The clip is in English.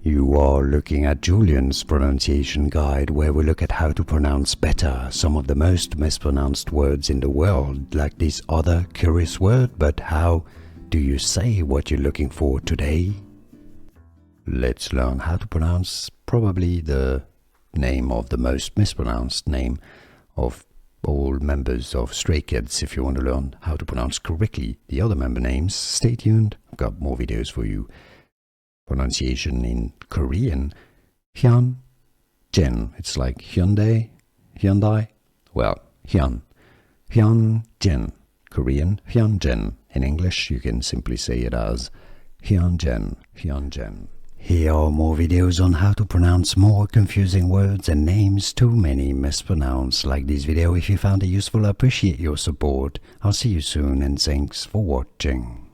You are looking at Julian's pronunciation guide, where we look at how to pronounce better some of the most mispronounced words in the world, like this other curious word. But how do you say what you're looking for today? Let's learn how to pronounce probably the name of the most mispronounced name of all members of Stray Kids. If you want to learn how to pronounce correctly the other member names, stay tuned. I've got more videos for you. Pronunciation in Korean, Hyunjin. It's like Hyundai. Well, Hyunjin. Korean, Hyunjin. In English, you can simply say it as Hyunjin. Here are more videos on how to pronounce more confusing words and names too many mispronounced. Like this video if you found it useful. I appreciate your support. I'll see you soon and thanks for watching.